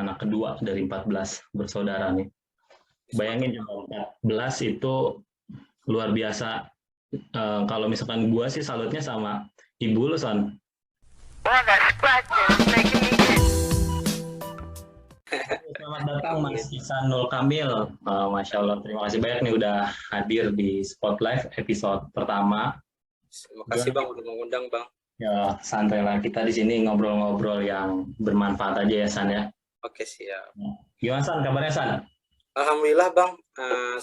anak kedua dari 14 bersaudara nih. Bayangin coba 14 itu luar biasa. Kalau misalkan gua sih salutnya sama ibu lu, Son. Selamat datang Mas Ihsanul Kamil. Masya Allah, terima kasih banyak nih udah hadir di Spotlight episode pertama. Terima kasih Bang udah mengundang Bang. Ya santai lah, kita di sini ngobrol-ngobrol yang bermanfaat aja ya San ya. Oke siap. Gimana San, kabarnya San? Alhamdulillah Bang,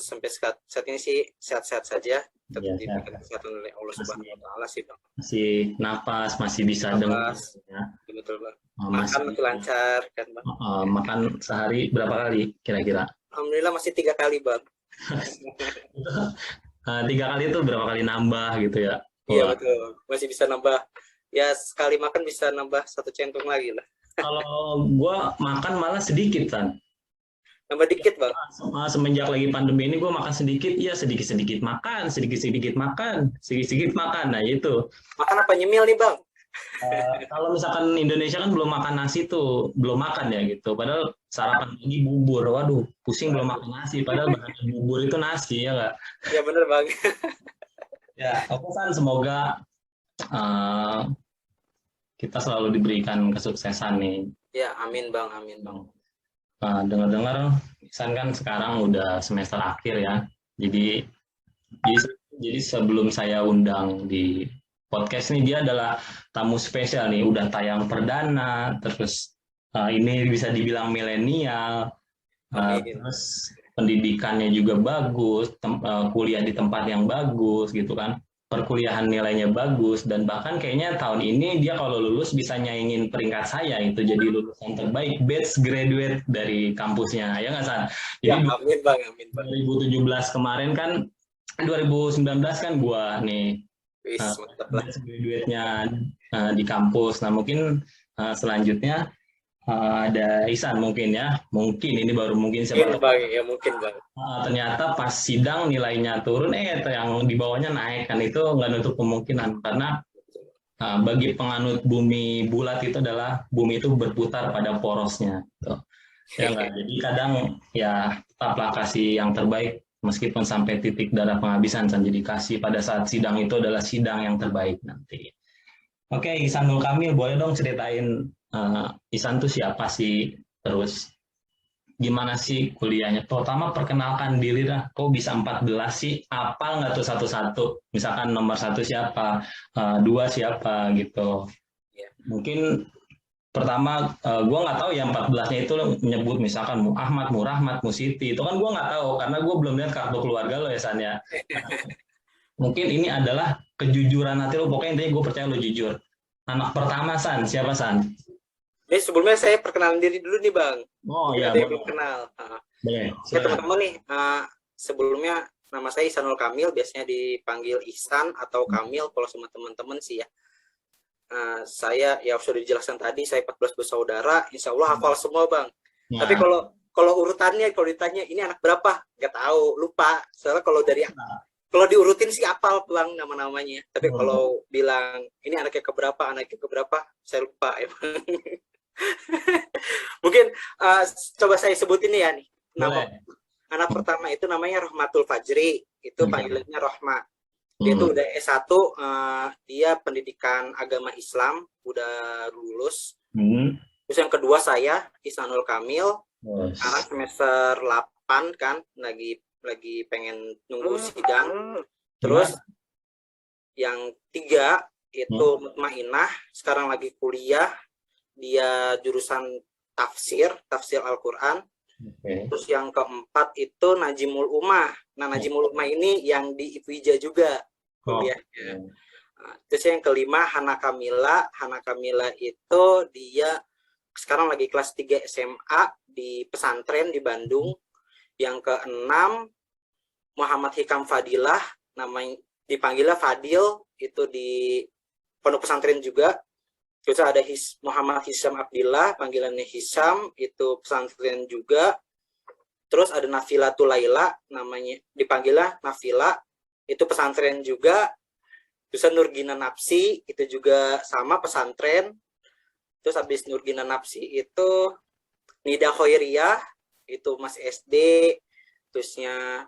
sampai saat ini sih sehat-sehat saja. Tetap Ya, diberikan kesehatan oleh Allah Subhanahu Wa Taala sih Bang. Masih nafas, masih bisa dengar. Ya. Betul Bang. Masih Makan lancar kan Bang. Makan sehari berapa kali kira-kira? Alhamdulillah masih 3 kali Bang. 3 kali itu berapa kali nambah gitu ya? Iya betul, masih bisa nambah. Ya sekali makan bisa nambah 1 centong lagi lah. Kalau gua makan malah sedikit San. Nambah dikit Bang. Semenjak lagi pandemi ini gue makan sedikit, ya sedikit-sedikit makan, sedikit-sedikit makan, sedikit-sedikit makan. Nah itu. Makan apa nyemil nih Bang? Kalau misalkan Indonesia kan belum makan nasi tuh, belum makan ya gitu. Padahal sarapan pagi bubur, waduh pusing belum makan nasi. Padahal bahan bubur itu nasi ya nggak? Ya bener Bang. Ya, oke San, semoga kita selalu diberikan kesuksesan nih. Ya amin Bang, amin Bang. Dengar-dengar Ihsan kan sekarang udah semester akhir ya. Jadi sebelum saya undang di podcast nih, dia adalah tamu spesial nih, udah tayang perdana, terus ini bisa dibilang milenial, terus pendidikannya juga bagus, kuliah di tempat yang bagus gitu kan. Perkuliahan nilainya bagus, dan bahkan kayaknya tahun ini dia kalau lulus bisa nyaingin peringkat saya, itu jadi lulusan terbaik, best graduate dari kampusnya, ya nggak San? Jadi ya, amin Bang, amin Bang. 2017 kemarin kan, 2019 kan gua nih best graduate-nya di kampus. Nah mungkin selanjutnya ada Ihsan mungkin ya, mungkin ini baru mungkin siapa tahu. Ya mungkin Bang. Ternyata pas sidang nilainya turun, yang di bawahnya naik, kan itu nggak nutup kemungkinan, karena bagi penganut bumi bulat itu adalah bumi itu berputar pada porosnya. Gitu. Ya nggak, jadi kadang ya tetaplah kasih yang terbaik meskipun sampai titik darah penghabisan, jadi kasih pada saat sidang itu adalah sidang yang terbaik nanti. Oke, Ihsanul Kamil, boleh dong ceritain Ihsan tuh siapa sih, terus gimana sih kuliahnya, terutama perkenalkan diri lah, kok bisa 14 sih, apal nggak tuh satu-satu, misalkan nomor 1 siapa, 2 siapa gitu. Mungkin pertama gue nggak tahu ya 14-nya itu nyebut misalkan Mu Ahmad, Mu Rahmat, Mu Siti, itu kan gue nggak tahu karena gue belum lihat kartu keluarga lo ya San ya. Mungkin ini adalah kejujuran hati lo, pokoknya intinya gue percaya lo jujur. Anak pertama San, siapa San? Ini sebelumnya saya perkenalan diri dulu nih Bang. Oh iya, belum kenal. Boleh. Ya teman-teman nih, sebelumnya nama saya Ihsanul Kamil, biasanya dipanggil Ihsan atau Kamil kalau sama teman-teman sih ya. Saya ya sudah dijelaskan tadi, saya 14 bersaudara, insya Allah hafal semua Bang. Ya. Tapi kalau urutannya, kalau ditanya ini anak berapa, nggak tahu, lupa. Soalnya kalau diurutin sih hafal Bang nama-namanya. Tapi kalau bilang ini anaknya keberapa, saya lupa ya Bang. Mungkin coba saya sebutin ya nih. Nama anak pertama itu namanya Rahmatul Fajri, itu panggilannya Rohma. Dia tuh udah S1, dia pendidikan agama Islam, udah lulus. Terus yang kedua saya Ihsanul Kamil, anak semester 8 kan, lagi pengen nunggu sidang. Terus yang 3 itu Mutmainah, sekarang lagi kuliah, dia jurusan tafsir Al-Quran. Terus yang keempat itu Najimul Ummah. Nah Najimul Ummah ini yang di IPWIJA juga kuliahnya. Terus yang kelima Hana Kamila. Hana Kamila itu dia sekarang lagi kelas 3 SMA di pesantren di Bandung. Yang keenam Muhammad Hikam Fadilah, namanya dipanggilnya Fadil, itu di pondok pesantren juga. Terus ada Muhammad Hisam Abdillah, panggilannya Hisam, itu pesantren juga. Terus ada Nafila Tulaila, namanya dipanggilnya Nafila, itu pesantren juga. Terus Nurgina Napsi, itu juga sama pesantren. Terus habis Nurgina Napsi itu Nida Khairiyah itu Mas SD, terusnya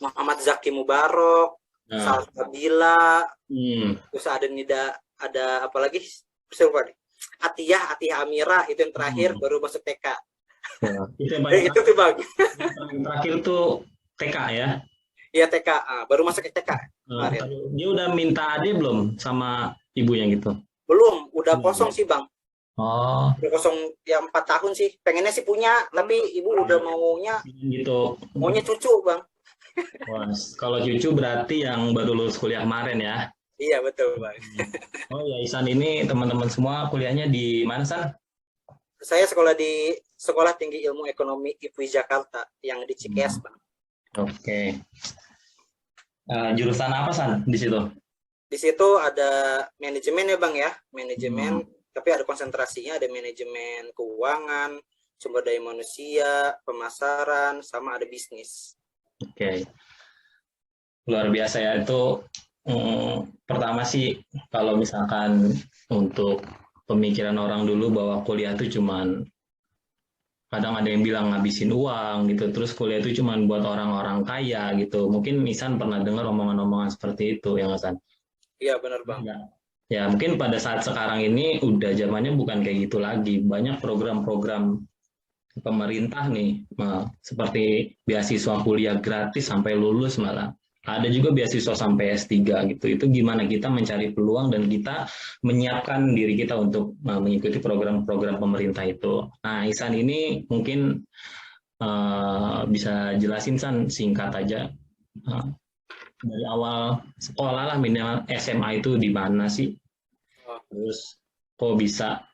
Muhammad Zaki Mubarok, Salsabila, terus ada Nida, ada apa lagi? Saya lupa nih. Atiyah Amira itu yang terakhir, baru masuk TK. Ya, itu tuh Bang. Yang terakhir tuh TK ya? Iya TK, baru masuk ke TK. Dia udah minta adik belum sama ibunya gitu? Belum, udah kosong sih Bang. Oh. Udah kosong ya 4 tahun sih. Pengennya sih punya, tapi ibu udah maunya gitu. Maunya cucu Bang. Wah, kalau cucu berarti yang baru lulus kuliah kemarin ya? Iya betul Bang. Oh ya, Ihsan ini teman-teman semua kuliahnya di mana San? Saya sekolah di Sekolah Tinggi Ilmu Ekonomi IPI Jakarta yang di Cikeas Bang. Oke. Jurusan apa San di situ? Di situ ada manajemen ya Bang ya, manajemen. Tapi ada konsentrasinya, ada manajemen keuangan, sumber daya manusia, pemasaran, sama ada bisnis. Oke. Luar biasa ya itu. Pertama sih kalau misalkan untuk pemikiran orang dulu bahwa kuliah itu cuman, kadang ada yang bilang ngabisin uang gitu, terus kuliah itu cuman buat orang-orang kaya gitu. Mungkin Ihsan pernah dengar omongan-omongan seperti itu ya Ihsan? Iya benar Bang. Ya mungkin pada saat sekarang ini udah zamannya bukan kayak gitu lagi. Banyak program-program pemerintah nih, seperti beasiswa kuliah gratis sampai lulus malah. Ada juga beasiswa sampai S3 gitu. Itu gimana kita mencari peluang dan kita menyiapkan diri kita untuk mengikuti program-program pemerintah itu. Nah, Ihsan ini mungkin bisa jelasin San singkat aja. Dari awal sekolah lah, minimal SMA itu di mana sih? Terus kok bisa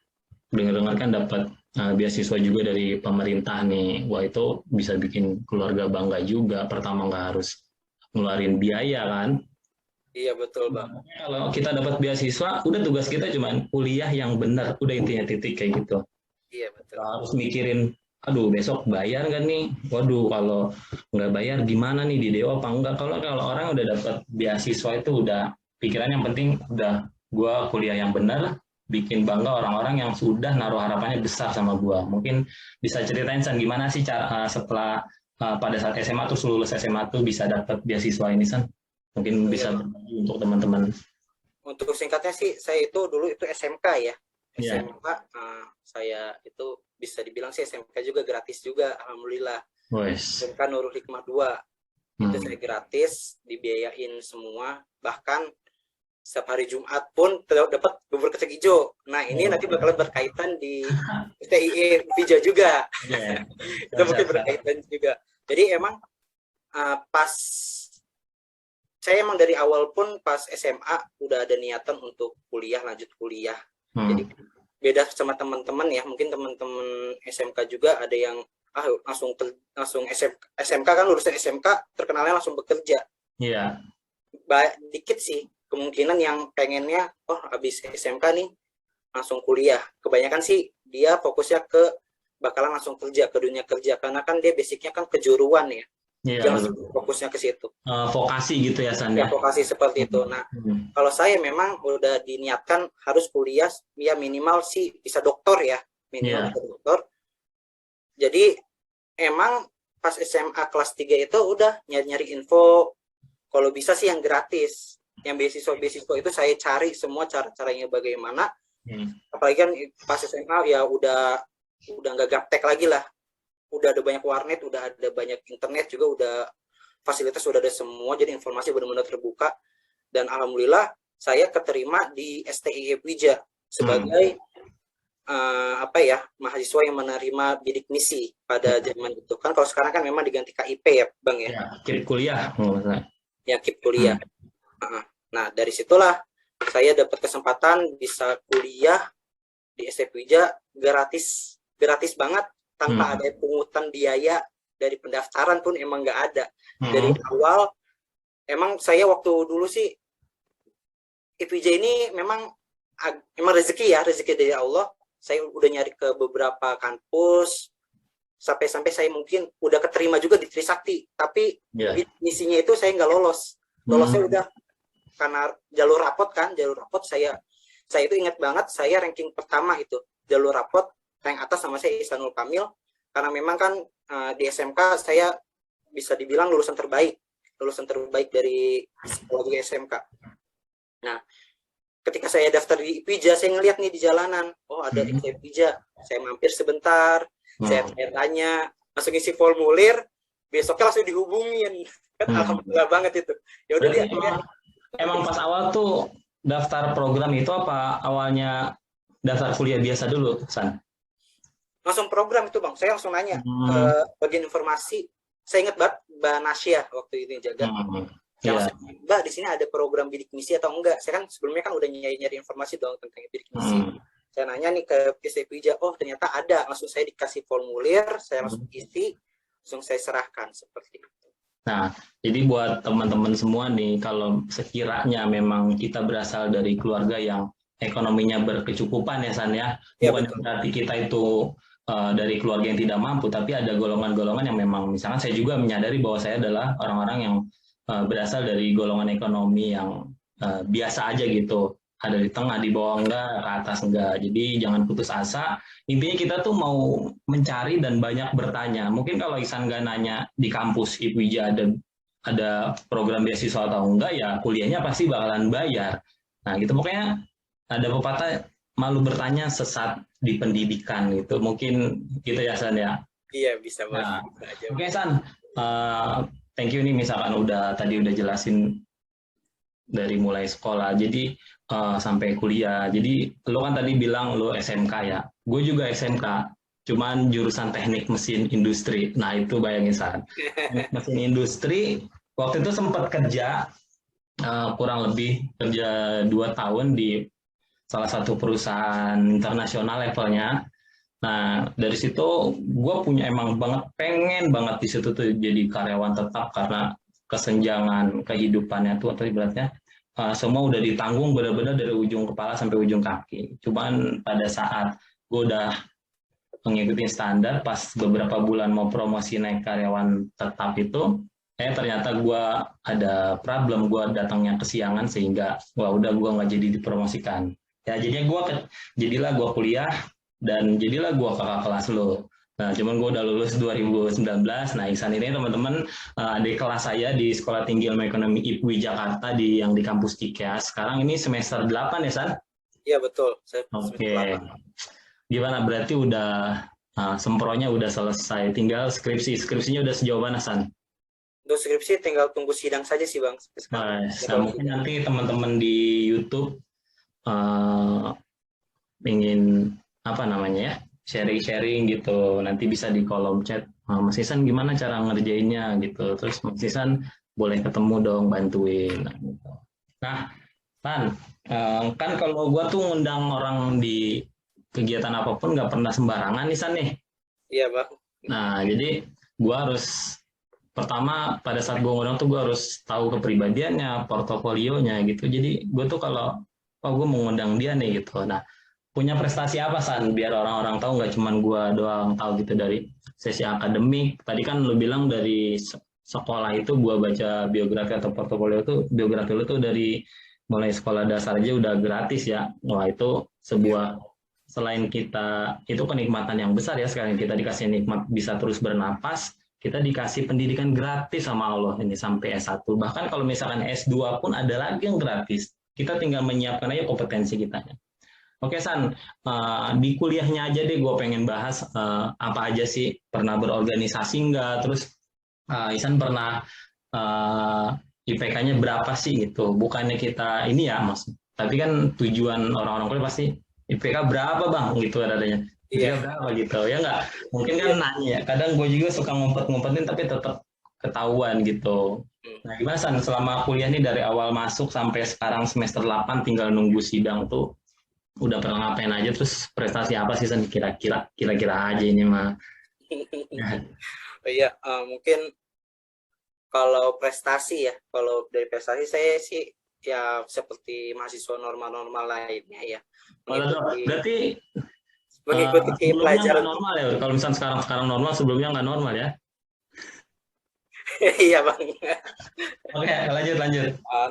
dengar-dengar kan dapat beasiswa juga dari pemerintah nih. Wah itu bisa bikin keluarga bangga juga. Pertama nggak harus ngeluarin biaya kan. Iya betul Bang. Kalau kita dapat beasiswa, udah tugas kita cuma kuliah yang benar. Udah intinya titik kayak gitu. Iya betul. Harus mikirin, aduh besok bayar nggak nih? Waduh kalau nggak bayar gimana nih di DO apa enggak? Kalau orang udah dapat beasiswa itu udah pikiran yang penting udah gua kuliah yang benar, bikin bangga orang-orang yang sudah naruh harapannya besar sama gua. Mungkin bisa ceritain San gimana sih cara setelah pada saat SMA tuh lulus SMA tuh bisa dapat beasiswa ini San? Mungkin bisa berbagi untuk teman-teman. Untuk singkatnya sih saya itu dulu itu SMK ya. Yeah. SMK saya itu bisa dibilang sih SMK juga gratis juga alhamdulillah. SMK Nurul Hikmah 2. Itu saya gratis, dibiayain semua, bahkan setiap hari Jumat pun dapat bubur kacang hijau. Nah ini nanti bakalan berkaitan di STIE Pija juga. Itu mungkin berkaitan juga. Jadi emang pas saya emang dari awal pun pas SMA udah ada niatan untuk kuliah, lanjut kuliah. Jadi beda sama teman-teman ya, mungkin teman-teman SMK juga ada yang langsung SMK kan lulusan SMK terkenalnya langsung bekerja. Iya. Dikit sih kemungkinan yang pengennya habis SMK nih langsung kuliah. Kebanyakan sih dia fokusnya ke bakalan langsung kerja, ke dunia kerja, karena kan dia basicnya kan kejuruan ya. Dia langsung fokusnya ke situ. Vokasi gitu ya San? Ya vokasi seperti itu. Nah kalau saya memang udah diniatkan harus kuliah ya minimal sih bisa doktor ya, minimal bisa doktor. Jadi emang pas SMA kelas 3 itu udah nyari-nyari info, kalau bisa sih yang gratis. Yang beasiswa itu saya cari semua cara-caranya bagaimana. Apalagi kan pas SMA ya udah nggak gaptek lagi lah. Udah ada banyak warnet, udah ada banyak internet juga, udah fasilitas udah ada semua, jadi informasi benar-benar terbuka. Dan alhamdulillah saya keterima di STIE Pija sebagai mahasiswa yang menerima bidik misi pada zaman itu. Kan kalau sekarang kan memang diganti KIP ya Bang ya. KIP kuliah. Ya KIP kuliah. Nah dari situlah saya dapat kesempatan bisa kuliah di STIE Pija gratis banget, tanpa ada pungutan biaya dari pendaftaran pun emang nggak ada. Dari awal emang saya waktu dulu sih IPJ ini memang rezeki dari Allah. Saya udah nyari ke beberapa kampus sampai saya mungkin udah keterima juga di Trisakti, tapi misinya itu saya nggak lolos. Lolosnya udah karena jalur rapot saya itu ingat banget, saya ranking pertama itu jalur rapot rank atas nama saya Ihsanul Kamil, karena memang kan di SMK saya bisa dibilang lulusan terbaik dari psikologi SMK. Nah, ketika saya daftar di IPIJA, saya ngeliat nih di jalanan, oh ada IPIJA, saya mampir sebentar, saya tanya, langsung isi formulir, besoknya langsung dihubungin, kan alhamdulillah banget itu. Ya udah dia emang pas awal tuh daftar program itu apa awalnya daftar kuliah biasa dulu, San? Langsung program itu Bang, saya langsung nanya ke bagian informasi. Saya ingat banget Mbak Nasya waktu itu yang jaga. Mbak, di sini ada program bidik misi atau enggak? Saya kan sebelumnya kan udah nyari informasi dong tentang bidik misi. Saya nanya nih ke IPIJA, oh ternyata ada. Langsung saya dikasih formulir, saya langsung isi, langsung saya serahkan seperti itu. Nah, jadi buat teman-teman semua nih, kalau sekiranya memang kita berasal dari keluarga yang ekonominya berkecukupan ya San ya, bukan berarti kita itu dari keluarga yang tidak mampu, tapi ada golongan-golongan yang memang, misalkan saya juga menyadari bahwa saya adalah orang-orang yang berasal dari golongan ekonomi yang biasa aja gitu, ada di tengah, di bawah enggak, ke atas enggak. Jadi jangan putus asa. Intinya kita tuh mau mencari dan banyak bertanya. Mungkin kalau Ihsan nggak nanya di kampus IPIJA ada program beasiswa atau enggak, ya kuliahnya pasti bakalan bayar. Nah gitu, pokoknya ada pepatah, malu bertanya sesat di pendidikan gitu. Mungkin gitu ya San ya. Iya bisa banget. Nah, oke San, thank you nih misalkan tadi udah jelasin dari mulai sekolah jadi sampai kuliah. Jadi lo kan tadi bilang lo SMK ya, gue juga SMK, cuman jurusan teknik mesin industri. Nah itu bayangin San, mesin industri waktu itu sempat kerja kurang lebih kerja 2 tahun di salah satu perusahaan internasional levelnya. Nah dari situ gue punya emang pengen banget di situ tuh jadi karyawan tetap, karena kesenjangan kehidupannya tuh atau ibaratnya semua udah ditanggung benar-benar dari ujung kepala sampai ujung kaki. Cuman pada saat gue udah mengikuti standar, pas beberapa bulan mau promosi naik karyawan tetap itu, ternyata gue ada problem, gue datangnya kesiangan sehingga udah gue nggak jadi dipromosikan. Ya jadilah gue kuliah dan jadilah gue kakak kelas lo. Nah, cuman gue udah lulus 2019. Nah, Ihsan ini teman-teman adik kelas saya di Sekolah Tinggi Ilmu Ekonomi IPWI Jakarta yang di kampus Cikeas. Sekarang ini semester 8 ya, San? Iya, betul. Oke. Gimana, berarti udah sempronya udah selesai. Tinggal skripsinya udah sejauh mana, San? Untuk skripsi tinggal tunggu sidang saja sih, Bang. Nah, mungkin nanti teman-teman di YouTube ingin sharing-sharing gitu, nanti bisa di kolom chat, Mas Ihsan gimana cara ngerjainnya gitu, terus Mas Ihsan boleh ketemu dong, bantuin. Nah San, kan kalau gua tuh ngundang orang di kegiatan apapun nggak pernah sembarangan nih San nih. Iya Bang. Nah jadi gua harus pertama pada saat gua ngundang tuh gua harus tahu kepribadiannya, portofolionya gitu. Jadi gua tuh kalau gue mau ngundang dia nih gitu. Nah, punya prestasi apa San biar orang-orang tahu, nggak cuma gue doang tahu gitu dari sesi akademik. Tadi kan lu bilang dari sekolah itu gue baca biografi atau portofolio itu, biografi lu tuh dari mulai sekolah dasar aja udah gratis ya. Wah itu sebuah, selain kita itu kenikmatan yang besar ya, sekarang kita dikasih nikmat bisa terus bernapas, kita dikasih pendidikan gratis sama Allah ini sampai S1. Bahkan kalau misalkan S2 pun ada lagi yang gratis. Kita tinggal menyiapkan aja kompetensi kita. Oke San, di kuliahnya aja deh gue pengen bahas apa aja sih, pernah berorganisasi nggak, terus Ihsan pernah IPK-nya berapa sih gitu. Bukannya kita ini ya Mas, tapi kan tujuan orang-orang kuliah pasti IPK berapa Bang gitu adanya. IPK berapa gitu ya nggak? Mungkin kan nanya, kadang gue juga suka ngumpet-ngumpetin tapi tetap ketahuan gitu. Nah gimana San, selama kuliah nih dari awal masuk sampai sekarang semester 8 tinggal nunggu sidang tuh udah pernah ngapain aja, terus prestasi apa sih San kira-kira aja ini mah. Iya, mungkin kalau prestasi ya, kalau dari prestasi saya sih ya seperti mahasiswa normal-normal lainnya ya. Berarti mengikuti pelajaran normal ya, kalau misalnya sekarang normal, sebelumnya nggak normal ya. Iya Bang. Oke, lanjut.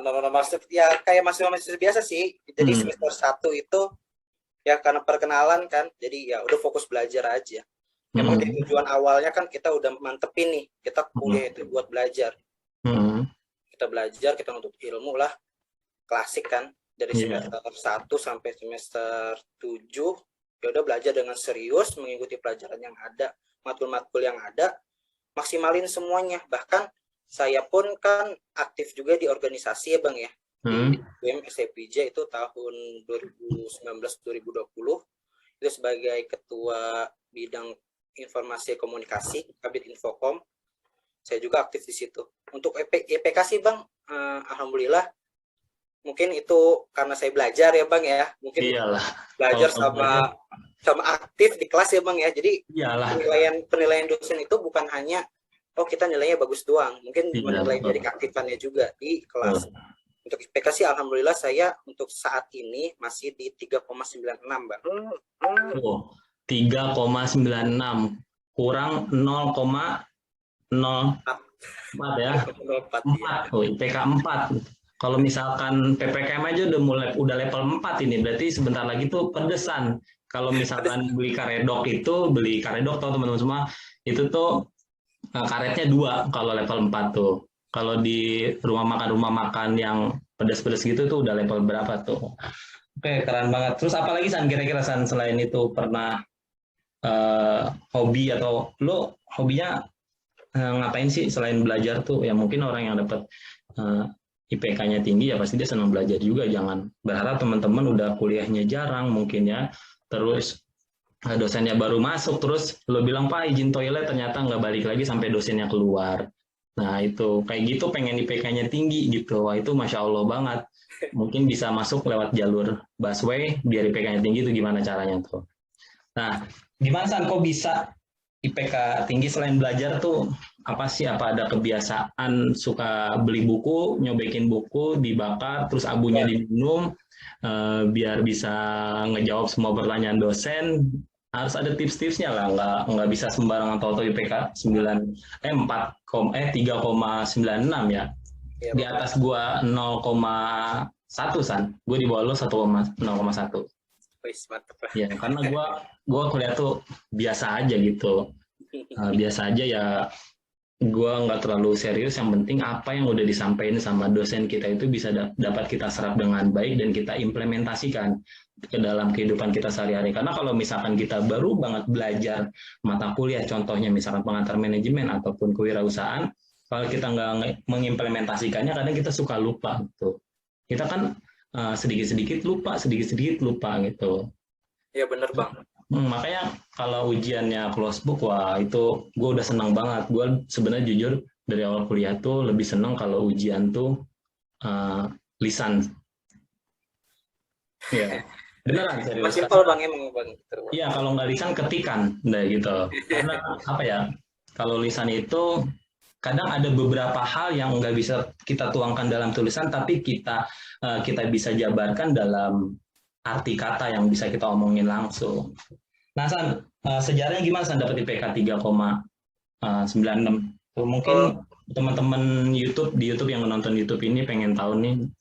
Normal ya kayak mahasiswa biasa sih. Jadi semester 1 itu ya karena perkenalan kan, jadi ya udah fokus belajar aja. Memang dari tujuan awalnya kan kita udah mantepin nih, kita kuliah itu buat belajar. Kita belajar, kita nuntut ilmu lah, klasik kan, dari semester 1 sampai semester 7, ya udah belajar dengan serius, mengikuti pelajaran yang ada, matkul-matkul yang ada, maksimalin semuanya. Bahkan saya pun kan aktif juga di organisasi ya Bang ya, di BEM SCPJ itu tahun 2019-2020, itu sebagai ketua bidang informasi komunikasi, Kabit Infokom. Saya juga aktif di situ. Untuk IPK sih Bang, alhamdulillah, mungkin itu karena saya belajar ya Bang ya, mungkin belajar sama aktif di kelas ya Bang ya. Jadi penilaian dosen itu bukan hanya kita nilainya bagus doang, mungkin menilai dari keaktifannya juga di kelas. Untuk IPK sih alhamdulillah saya untuk saat ini masih di 3,96 Bang. 3,96 kurang 0,04 ya. 4. IPK 4. Kalau misalkan PPKM aja udah level 4 ini, berarti sebentar lagi tuh pedesan. Kalau misalkan beli karedok tau teman-teman semua, itu tuh karetnya 2 kalau level 4 tuh. Kalau di rumah makan yang pedas-pedas gitu tuh udah level berapa tuh. Oke, keren banget. Terus apa lagi San, kira-kira San, selain itu pernah hobi atau lo hobinya ngapain sih selain belajar tuh? Ya mungkin orang yang dapat IPK-nya tinggi ya pasti dia senang belajar juga. Jangan berharap teman-teman udah kuliahnya jarang mungkin ya, terus dosennya baru masuk, terus lo bilang Pak izin toilet, ternyata nggak balik lagi sampai dosennya keluar. Nah itu kayak gitu pengen IPK-nya tinggi gitu. Wah itu Masya Allah banget. Mungkin bisa masuk lewat jalur busway biar IPK-nya tinggi, itu gimana caranya tuh? Nah gimana San kok bisa IPK tinggi selain belajar tuh? Apa sih, apa ada kebiasaan suka beli buku, nyobekin buku, dibakar, terus abunya diminum, biar bisa ngejawab semua pertanyaan dosen? Harus ada tips-tipsnya lah, nggak bisa sembarangan tahu IPK 3,96 ya. Di atas gua 0,1 San, gue di bawah lo 0,1. Ya karena gua kuliah tuh biasa aja gitu, biasa aja ya. Gua nggak terlalu serius, yang penting apa yang udah disampaikan sama dosen kita itu bisa dapat kita serap dengan baik dan kita implementasikan ke dalam kehidupan kita sehari-hari. Karena kalau misalkan kita baru banget belajar mata kuliah, contohnya misalkan pengantar manajemen ataupun kewirausahaan, kalau kita nggak mengimplementasikannya, kadang kita suka lupa gitu. Kita kan sedikit-sedikit lupa gitu. Iya bener Bang. Makanya kalau ujiannya close book, wah itu gue udah senang banget. Gue sebenarnya jujur dari awal kuliah tuh lebih senang kalau ujian tuh lisan. Iya, beneran serius. Simpel Bang emang Bang. Iya, kalau nggak lisan ketikan, nah gitu. Karena apa ya? Kalau lisan itu kadang ada beberapa hal yang nggak bisa kita tuangkan dalam tulisan, tapi kita bisa jabarkan dalam arti kata yang bisa kita omongin langsung. Nah San, sejarahnya gimana San dapat IPK 3,96? Mungkin teman-teman di YouTube yang menonton YouTube ini pengen tahu nih,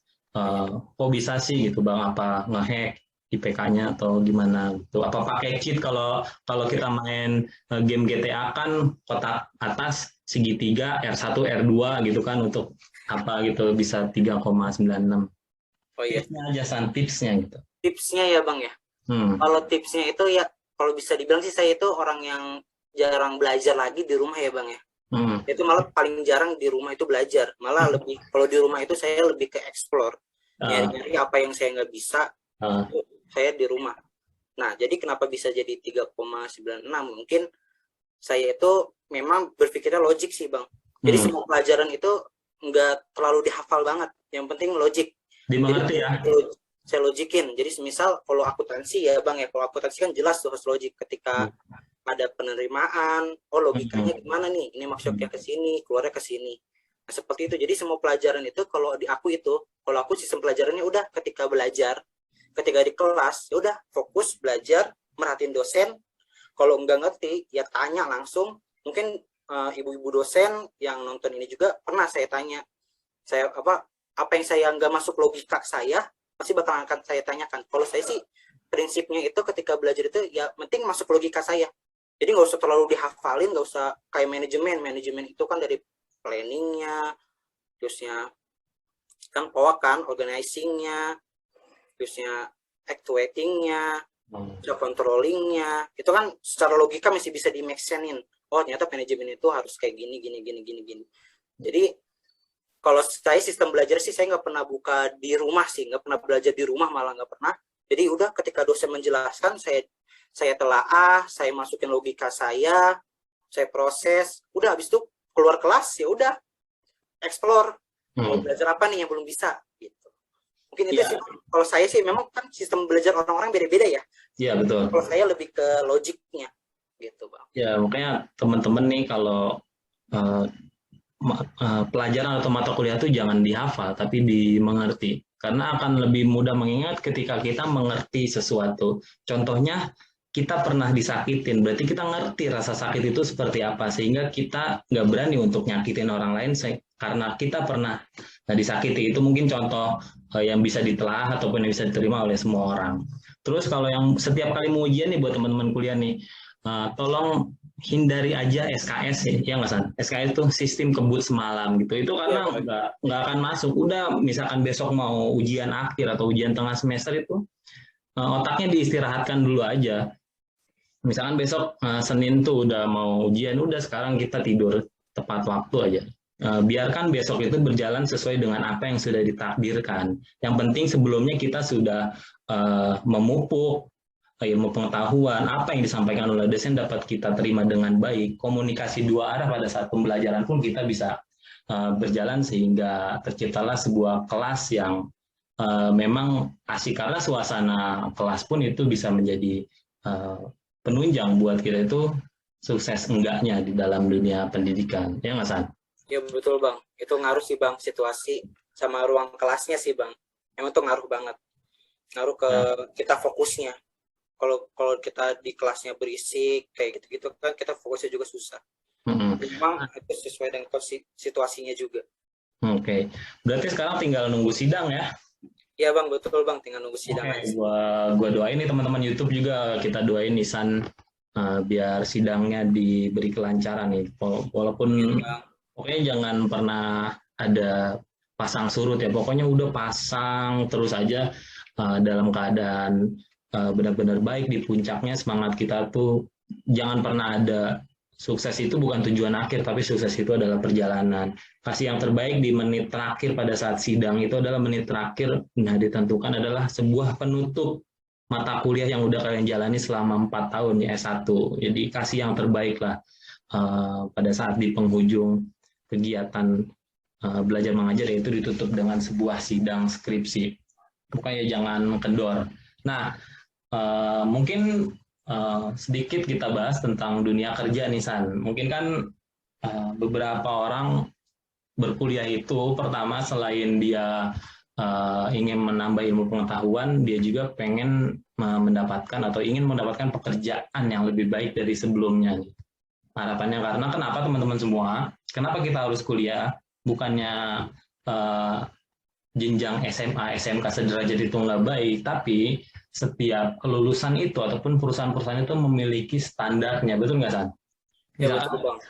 kok bisa sih gitu Bang, apa ngehack IPK-nya atau gimana gitu? Apa pakai cheat? Kalau kita main game GTA kan kotak atas segitiga R1 R2 gitu kan, untuk apa gitu bisa 3,96. Oh iya. Tipsnya aja San, tipsnya gitu. Tipsnya ya Bang ya. Kalau tipsnya itu ya, kalau bisa dibilang sih saya itu orang yang jarang belajar lagi di rumah ya Bang ya. Itu malah paling jarang di rumah itu belajar. Malah lebih, kalau di rumah itu saya lebih ke explore. Nyari-nyari apa yang saya nggak bisa, saya di rumah. Nah, jadi kenapa bisa jadi 3,96? Mungkin saya itu memang berpikirnya logik sih Bang. Jadi semua pelajaran itu nggak terlalu dihafal banget. Yang penting logik. Dimengerti ya? Saya logikin. Jadi semisal kalau akuntansi ya Bang ya, kalau akuntansi kan jelas tuh harus logik. Ketika ada penerimaan, logikanya gimana nih? Ini masuknya ke sini, keluarnya ke sini. Nah, seperti itu. Jadi semua pelajaran itu kalau di aku itu, kalau aku sistem pelajarannya udah ketika belajar, ketika di kelas, ya udah fokus belajar, merhatiin dosen. Kalau nggak ngerti, ya tanya langsung. Mungkin ibu-ibu dosen yang nonton ini juga pernah saya tanya. Saya apa yang saya nggak masuk logika saya, pasti bakal akan saya tanyakan. Kalau saya sih prinsipnya itu ketika belajar itu ya penting masuk logika saya. Jadi nggak usah terlalu dihafalin, nggak usah kayak manajemen itu kan dari planningnya, terusnya kan POA kan organizingnya, terusnya actuatingnya, controllingnya, itu kan secara logika masih bisa di make sense-in. Oh ternyata manajemen itu harus kayak gini. Jadi kalau saya sistem belajar sih saya nggak pernah buka di rumah sih, nggak pernah belajar di rumah, malah nggak pernah. Jadi udah ketika dosen menjelaskan saya telaah, saya masukin logika saya proses, udah habis itu keluar kelas ya udah explore mau belajar apa nih yang belum bisa gitu. Mungkin itu sih kalau saya sih, memang kan sistem belajar orang-orang beda-beda ya. Iya betul. Kalau saya lebih ke logiknya gitu Bang. Ya makanya teman-teman nih kalau pelajaran atau mata kuliah itu jangan dihafal tapi dimengerti, karena akan lebih mudah mengingat ketika kita mengerti sesuatu. Contohnya kita pernah disakitin, berarti kita ngerti rasa sakit itu seperti apa, sehingga kita nggak berani untuk nyakitin orang lain karena kita pernah disakiti. Itu mungkin contoh yang bisa ditelaah ataupun yang bisa diterima oleh semua orang. Terus kalau yang setiap kali mau ujian nih buat teman-teman kuliah nih, tolong hindari aja SKS ya nggak San? SKS itu sistem kebut semalam gitu. Itu karena nggak akan masuk. Udah misalkan besok mau ujian akhir atau ujian tengah semester itu, otaknya diistirahatkan dulu aja. Misalkan besok Senin tuh udah mau ujian, udah sekarang kita tidur tepat waktu aja. Biarkan besok itu berjalan sesuai dengan apa yang sudah ditakdirkan. Yang penting sebelumnya kita sudah memupuk ilmu pengetahuan, apa yang disampaikan oleh dosen dapat kita terima dengan baik. Komunikasi dua arah pada saat pembelajaran pun kita bisa berjalan sehingga terciptalah sebuah kelas yang memang asik, karena suasana kelas pun itu bisa menjadi penunjang buat kita itu sukses enggaknya di dalam dunia pendidikan. Ya nggak San? Ya betul Bang, itu ngaruh sih Bang, situasi sama ruang kelasnya sih Bang. Emang itu ngaruh banget. Ngaruh ke kita fokusnya. Kalau kita di kelasnya berisik kayak gitu-gitu kan kita fokusnya juga susah. Memang itu sesuai dengan situasinya juga. Oke. Berarti sekarang tinggal nunggu sidang ya? Iya Bang, betul Bang, tinggal nunggu sidang aja. Gua doain nih teman-teman YouTube juga, kita doain Nisan biar sidangnya diberi kelancaran nih. Walaupun pokoknya jangan pernah ada pasang surut ya. Pokoknya udah pasang terus aja dalam keadaan benar-benar baik di puncaknya. Semangat kita tuh jangan pernah ada, sukses itu bukan tujuan akhir tapi sukses itu adalah perjalanan. Kasih yang terbaik di menit terakhir pada saat sidang itu adalah menit terakhir. Nah ditentukan adalah sebuah penutup mata kuliah yang udah kalian jalani selama 4 tahun ya S1. Jadi kasih yang terbaik lah pada saat di penghujung kegiatan belajar mengajar, yaitu ditutup dengan sebuah sidang skripsi. Pokoknya jangan kendor. Nah mungkin sedikit kita bahas tentang dunia kerja nih San. Mungkin kan beberapa orang berkuliah itu pertama selain dia ingin menambah ilmu pengetahuan, dia juga pengen mendapatkan atau ingin mendapatkan pekerjaan yang lebih baik dari sebelumnya. Harapannya, karena kenapa teman-teman semua? Kenapa kita harus kuliah? Bukannya jenjang SMA, SMK sederajat itu nggak baik, tapi setiap kelulusan itu ataupun perusahaan-perusahaan itu memiliki standarnya, betul nggak San? Ya, betul, Bang.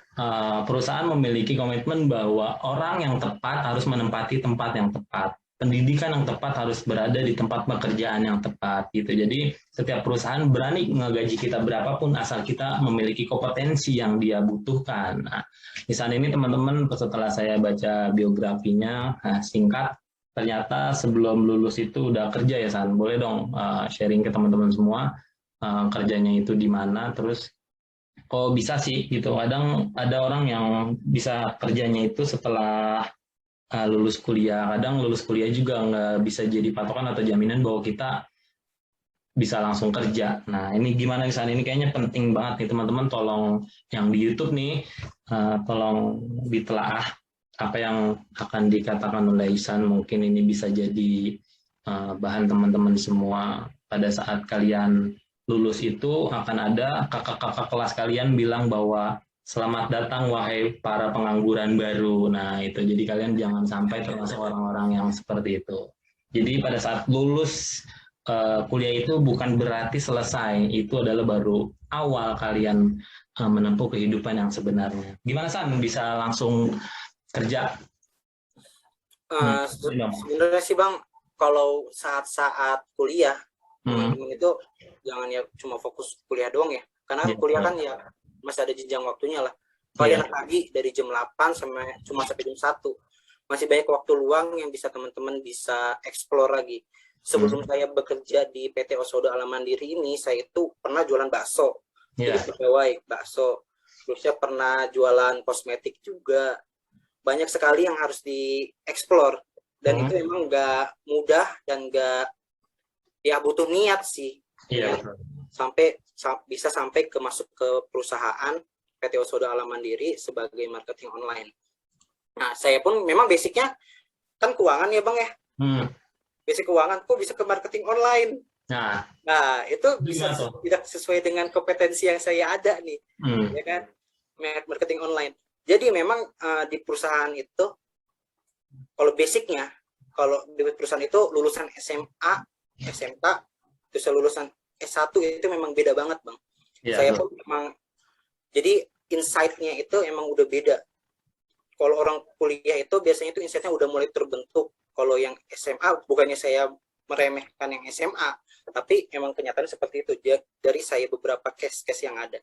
Perusahaan memiliki komitmen bahwa orang yang tepat harus menempati tempat yang tepat, pendidikan yang tepat harus berada di tempat pekerjaan yang tepat, gitu. Jadi setiap perusahaan berani ngegaji kita berapapun asal kita memiliki kompetensi yang dia butuhkan. Nah, di sana ini teman-teman setelah saya baca biografinya singkat, ternyata sebelum lulus itu udah kerja ya San. Boleh dong sharing ke teman-teman semua kerjanya itu di mana, terus kok bisa sih gitu. Kadang ada orang yang bisa kerjanya itu setelah lulus kuliah, kadang lulus kuliah juga nggak bisa jadi patokan atau jaminan bahwa kita bisa langsung kerja. Nah ini gimana di sana, ini kayaknya penting banget nih teman-teman, tolong yang di YouTube nih tolong ditelaah apa yang akan dikatakan oleh Ihsan. Mungkin ini bisa jadi bahan teman-teman semua pada saat kalian lulus itu akan ada kakak-kakak kelas kalian bilang bahwa selamat datang wahai para pengangguran baru. Nah itu, jadi kalian jangan sampai termasuk orang-orang yang seperti itu. Jadi pada saat lulus kuliah itu bukan berarti selesai, itu adalah baru awal kalian menempuh kehidupan yang sebenarnya. Gimana San, bisa langsung kerja? Sebenarnya sih Bang, kalau saat-saat kuliah, teman-teman itu jangan ya cuma fokus kuliah doang ya. Karena kuliah kan ya masih ada jenjang waktunya lah. Kalian pagi dari jam 8 sampai jam 1. Masih banyak waktu luang yang bisa teman-teman bisa explore lagi. Sebelum saya bekerja di PT Osodo Alam Mandiri ini, saya itu pernah jualan bakso. Jadi pegawai bakso. Terus saya pernah jualan kosmetik juga. Banyak sekali yang harus dieksplor. Dan itu emang nggak mudah dan nggak, ya butuh niat sih. Iya. Bisa sampai masuk ke perusahaan PT Osodo Alam Mandiri sebagai marketing online. Nah, saya pun memang basicnya kan keuangan ya Bang ya. Basic keuangan, kok bisa ke marketing online. Nah itu bisa tidak sesuai dengan kompetensi yang saya ada nih, ya kan, marketing online. Jadi memang di perusahaan itu, kalau basicnya, kalau di perusahaan itu lulusan SMA, SMK, terus lulusan S1 itu memang beda banget Bang. Saya pun memang, jadi insight-nya itu emang udah beda. Kalau orang kuliah itu biasanya itu insight-nya udah mulai terbentuk. Kalau yang SMA, bukannya saya meremehkan yang SMA, tapi emang kenyataan seperti itu dari saya beberapa case-case yang ada.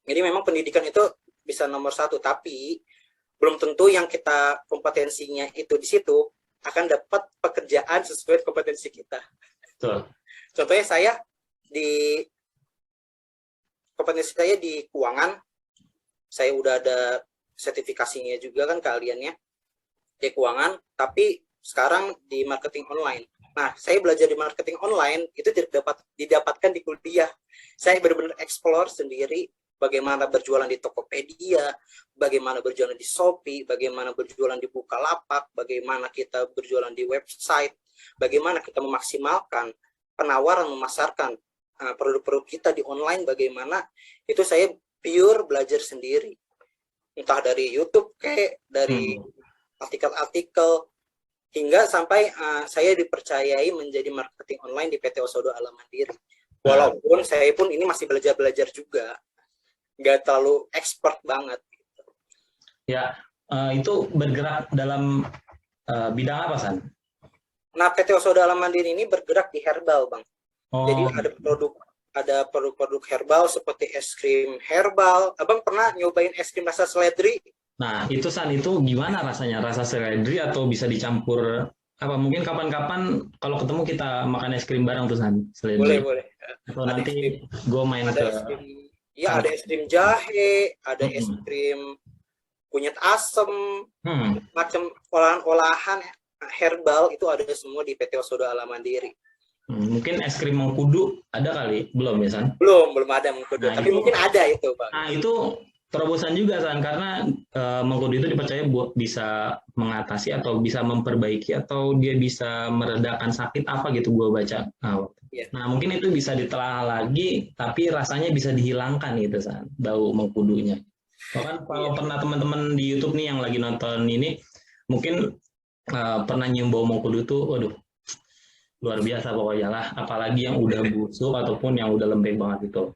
Jadi memang pendidikan itu bisa nomor 1, tapi belum tentu yang kita kompetensinya itu di situ akan dapat pekerjaan sesuai kompetensi kita. Contohnya kompetensi saya di keuangan, saya udah ada sertifikasinya juga kan kaliannya di keuangan, tapi sekarang di marketing online. Nah, saya belajar di marketing online itu didapatkan di kuliah. Saya benar-benar explore sendiri bagaimana berjualan di Tokopedia, bagaimana berjualan di Shopee, bagaimana berjualan di Bukalapak, bagaimana kita berjualan di website, bagaimana kita memaksimalkan penawaran, memasarkan produk-produk kita di online, bagaimana itu saya pure belajar sendiri. Entah dari YouTube dari artikel-artikel, hingga sampai saya dipercayai menjadi marketing online di PT Osodo Alam Mandiri. Walaupun saya pun ini masih belajar juga, nggak terlalu expert banget. Ya, itu bergerak dalam bidang apa, San? Nah, PT Osodo Alam Mandiri ini bergerak di herbal, Bang. Jadi ada produk-produk herbal seperti es krim herbal. Abang pernah nyobain es krim rasa seledri? Nah, itu San, itu gimana rasanya? Rasa seledri atau bisa dicampur apa? Mungkin kapan-kapan kalau ketemu kita makan es krim bareng tuh, San, seledri. Boleh. Atau nanti gue main ke... Ada es krim jahe, ada es krim kunyit asem, macam olahan-olahan herbal itu ada semua di PT Osodo Alam Mandiri. Mungkin es krim mengkudu ada kali? Belum ya, San? Belum ada mengkudu, tapi mungkin ada itu, Bang. Nah, itu terobosan juga, San, karena mengkudu itu dipercaya bisa mengatasi atau bisa memperbaiki atau dia bisa meredakan sakit apa gitu gue baca. Nah, mungkin itu bisa ditelah lagi, tapi rasanya bisa dihilangkan gitu, San, bau mengkudunya. Bahkan kalau pernah teman-teman di YouTube nih yang lagi nonton ini, mungkin pernah nyium bau mengkudu tuh, waduh, luar biasa pokoknya lah, apalagi yang udah busuk ataupun yang udah lembek banget itu.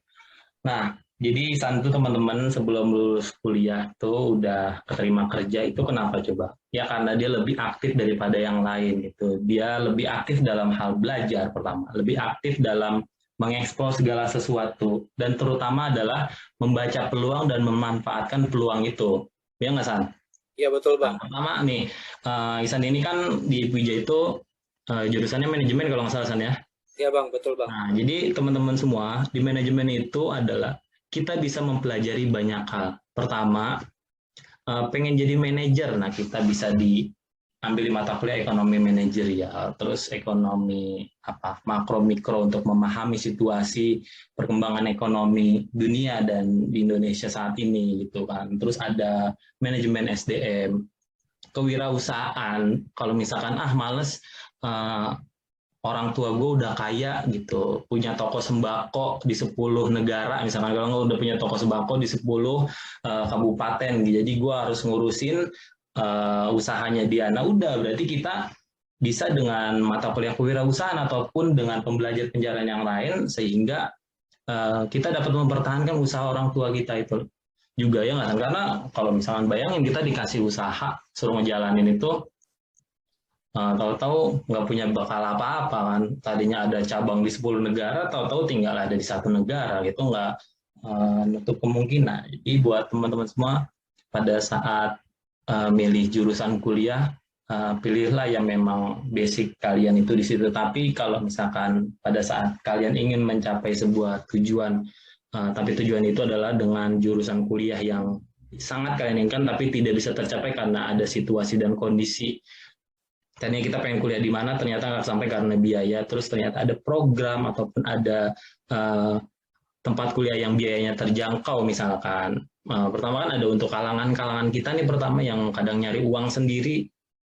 Nah, jadi San tuh teman-teman sebelum lulus kuliah tuh udah keterima kerja itu kenapa coba? Ya karena dia lebih aktif daripada yang lain gitu. Dia lebih aktif dalam hal belajar pertama, lebih aktif dalam mengeksplor segala sesuatu, dan terutama adalah membaca peluang dan memanfaatkan peluang itu. Ya nggak, San? Iya, betul, Bang. Nah, pertama nih, Isan ini kan di Pwijaya itu jurusannya manajemen kalau nggak salah, San, ya? Iya, Bang, betul, Bang. Nah, jadi teman-teman semua di manajemen itu adalah kita bisa mempelajari banyak hal. Pertama, pengen jadi manajer, nah kita bisa diambil mata kuliah ekonomi manajerial, terus ekonomi makro mikro untuk memahami situasi perkembangan ekonomi dunia dan di Indonesia saat ini gitu kan. Terus ada manajemen SDM, kewirausahaan. Kalau misalkan males, orang tua gue udah kaya gitu, punya toko sembako di 10 negara, misalkan kalau gue udah punya toko sembako di 10 kabupaten, jadi gue harus ngurusin usahanya dia. Nah udah, berarti kita bisa dengan mata kuliah kewirausahaan ataupun dengan pembelajaran penjara yang lain, sehingga kita dapat mempertahankan usaha orang tua kita itu juga, ya nggak? Karena kalau misalkan bayangin kita dikasih usaha, suruh ngejalanin itu, tahu-tahu nggak punya bakal apa-apa kan. Tadinya ada cabang di 10 negara, tahu-tahu tinggal ada di 1 negara, gitu nggak nutup kemungkinan. Jadi buat teman-teman semua, pada saat milih jurusan kuliah, pilihlah yang memang basic kalian itu di situ. Tapi kalau misalkan pada saat kalian ingin mencapai sebuah tujuan, tapi tujuan itu adalah dengan jurusan kuliah yang sangat kalian inginkan, tapi tidak bisa tercapai karena ada situasi dan kondisi. Tadinya kita pengen kuliah di mana, ternyata nggak sampai karena biaya. Terus ternyata ada program ataupun ada tempat kuliah yang biayanya terjangkau misalkan. Pertama kan ada untuk kalangan kita nih, pertama yang kadang nyari uang sendiri,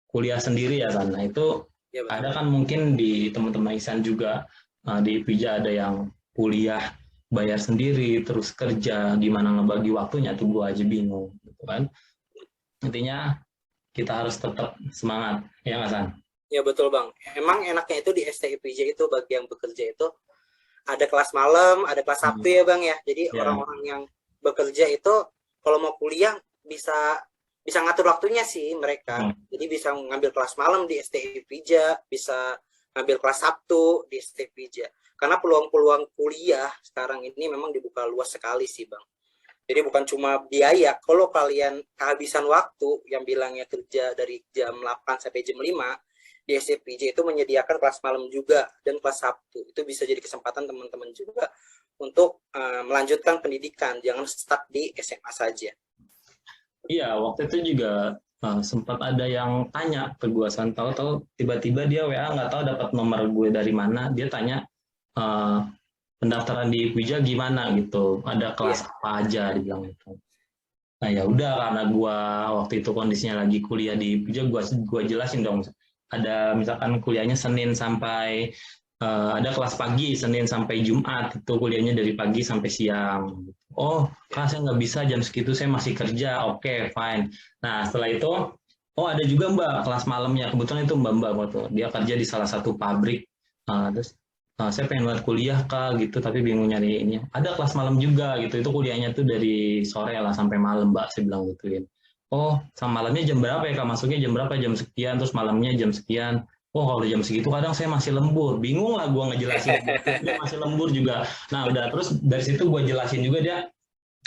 kuliah sendiri ya kan. Nah itu ya, ada kan mungkin di teman-teman Ihsan juga, di IPIJA ada yang kuliah bayar sendiri, terus kerja, gimana ngebagi waktunya tuh gue aja bingung gitu kan. Intinya kita harus tetap semangat, ya nggak San? Ya betul Bang, emang enaknya itu di STIPJ itu bagi yang bekerja itu ada kelas malam, ada kelas Sabtu ya Bang ya. Jadi orang-orang yang bekerja itu kalau mau kuliah bisa ngatur waktunya sih mereka. Jadi bisa ngambil kelas malam di STIPJ, bisa ngambil kelas Sabtu di STIPJ. Karena peluang-peluang kuliah sekarang ini memang dibuka luas sekali sih Bang. Jadi bukan cuma biaya, kalau kalian kehabisan waktu yang bilangnya kerja dari jam 8 sampai jam 5, di STIPJ itu menyediakan kelas malam juga dan kelas Sabtu. Itu bisa jadi kesempatan teman-teman juga untuk melanjutkan pendidikan, jangan stuck di SMA saja. Iya, waktu itu juga sempat ada yang tanya ke gue, San, tahu-tahu tiba-tiba dia WA, nggak tahu dapat nomor gue dari mana, dia tanya pendaftaran di IPIJA gimana gitu, ada kelas apa aja, dibilang itu. Nah ya udah, karena gue waktu itu kondisinya lagi kuliah di IPIJA, gue jelasin dong, ada misalkan kuliahnya Senin sampai ada kelas pagi Senin sampai Jumat, itu kuliahnya dari pagi sampai siang. Oh, kelasnya nggak bisa jam segitu, saya masih kerja. Oke, fine. Nah setelah itu, oh ada juga Mbak kelas malamnya, kebetulan itu Mbak waktu dia kerja di salah satu pabrik. Terus saya pengen buat kuliah Kak gitu, tapi bingung nyari ini. Ada kelas malam juga gitu, itu kuliahnya tuh dari sore lah sampai malam Mbak, saya bilang gituin. Oh, sama malamnya jam berapa ya Kak? Masuknya jam berapa? Jam sekian, terus malamnya jam sekian. Oh, kalau jam segitu kadang saya masih lembur. Bingung lah gue ngejelasin. Dia masih lembur juga. Nah, udah, terus dari situ gue jelasin juga dia,